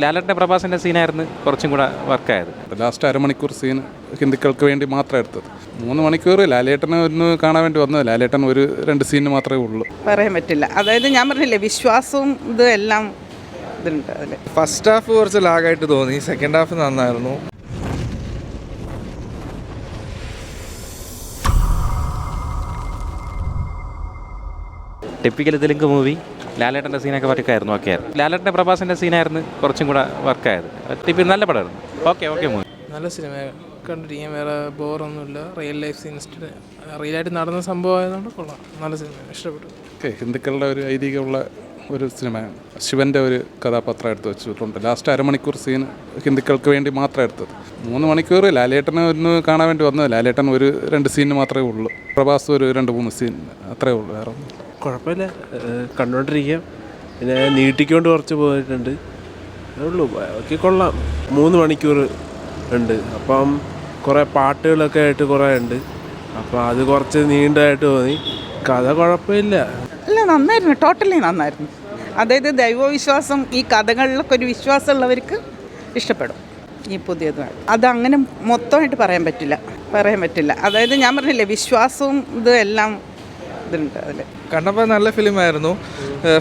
ലാലേട്ടൻ്റെ പ്രഭാസിൻ്റെ സീനായിരുന്നു കുറച്ചും കൂടെ വർക്കായത്. ലാസ്റ്റ് അരമണിക്കൂർ സീൻ ഹിന്ദുക്കൾക്ക് വേണ്ടി മാത്രം എടുത്തത്. 3 മണിക്കൂർ ലാലേട്ടനെ ഒന്ന് കാണാൻ വേണ്ടി വന്നത്. ലാലേട്ടൻ 1-2 സീന് മാത്രമേ ഉള്ളൂ. പറയാൻ പറ്റില്ല. അതായത് ഞാൻ പറഞ്ഞില്ലേ, വിശ്വാസവും ഇത് എല്ലാം ഇതുണ്ട് അതിൽ. ഫസ്റ്റ് ഹാഫ് കുറച്ച് ലാഗായിട്ട് തോന്നി, സെക്കൻഡ് ഹാഫ് നന്നായിരുന്നു. Typical Telugu movie. ലാലേട്ടൻ്റെ സീനൊക്കെ വർക്കായിരുന്നു, ഓക്കെ ആയിരുന്നു. ലാലേട്ടൻ്റെ പ്രഭാസിൻ്റെ സീനായിരുന്നു കുറച്ചും കൂടെ വർക്കായത്. ടിപ്പി നല്ല പടമായിരുന്നു. ഓക്കെ മൂവി നല്ല സിനിമ കണ്ടിരിക്കാൻ, വേറെ ബോറൊന്നുമില്ല. റിയൽ ലൈഫ് സീൻസ് റിയലായിട്ട് നടന്ന സംഭവമായതുകൊണ്ട് കൊള്ളാം. നല്ല സിനിമ, ഇഷ്ടപ്പെട്ടു. ഹിന്ദുക്കളുടെ ഒരു ഐതിഹ്യമുള്ള ഒരു സിനിമയാണ്. ശിവൻ്റെ ഒരു കഥാപാത്രം എടുത്ത് വെച്ചിട്ടുണ്ട്. ലാസ്റ്റ് അരമണിക്കൂർ സീൻ ഹിന്ദുക്കൾക്ക് വേണ്ടി മാത്രം എടുത്തത്. 3 മണിക്കൂർ ലാലേട്ടനെ ഒന്ന് കാണാൻ വേണ്ടി വന്നത്. ലാലേട്ടൻ 1-2 സീന് മാത്രമേ ഉള്ളൂ. പ്രഭാസ് 2-3 സീൻ അത്രേ ഉള്ളൂ. വേറെ കുഴപ്പമില്ല, കണ്ടുകൊണ്ടിരിക്കാം. പിന്നെ നീട്ടിക്കൊണ്ട് കുറച്ച് പോയിട്ടുണ്ട്, അതുള്ളൂ. ഓക്കെ, കൊള്ളാം. 3 മണിക്കൂർ ഉണ്ട്. അപ്പം കുറേ പാട്ടുകളൊക്കെ ആയിട്ട് കുറേ ഉണ്ട്. അപ്പോൾ അത് കുറച്ച് നീണ്ടതായിട്ട് തോന്നി. കഥ കുഴപ്പമില്ല. അല്ല, നന്നായിരുന്നു, ടോട്ടലി നന്നായിരുന്നു. അതായത് ദൈവവിശ്വാസം, ഈ കഥകളിലൊക്കെ ഒരു വിശ്വാസമുള്ളവർക്ക് ഇഷ്ടപ്പെടും ഈ പുതിയത്. അതങ്ങനെ മൊത്തമായിട്ട് പറയാൻ പറ്റില്ല. അതായത് ഞാൻ പറഞ്ഞില്ലേ, വിശ്വാസവും ഇത് എല്ലാം ഇതുണ്ട് അതിൽ. കണ്ടപ്പോൾ നല്ല ഫിലിമായിരുന്നു.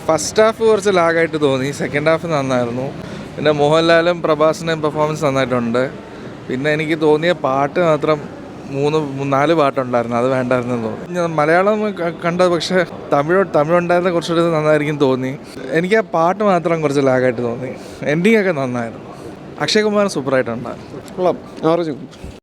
ഫസ്റ്റ് ഹാഫ് കുറച്ച് ലാഗായിട്ട് തോന്നി, സെക്കൻഡ് ഹാഫ് നന്നായിരുന്നു. പിന്നെ മോഹൻലാലും പ്രഭാസിൻ്റെയും പെർഫോമൻസ് നന്നായിട്ടുണ്ട്. പിന്നെ എനിക്ക് തോന്നിയ പാട്ട് മാത്രം 3-4 പാട്ടുണ്ടായിരുന്നു, അത് വേണ്ടായിരുന്നു തോന്നി. ഞാൻ മലയാളം കണ്ടത്, പക്ഷേ തമിഴുണ്ടായിരുന്ന കുറച്ചുകൂടി നന്നായിരിക്കും തോന്നി. എനിക്ക് ആ പാട്ട് മാത്രം കുറച്ച് ലാഗായിട്ട് തോന്നി. എൻഡിങ് ഒക്കെ നന്നായിരുന്നു. അക്ഷയ് കുമാർ സൂപ്പറായിട്ടുണ്ടായിരുന്നു. കൊള്ളാം, ആവറേജ്.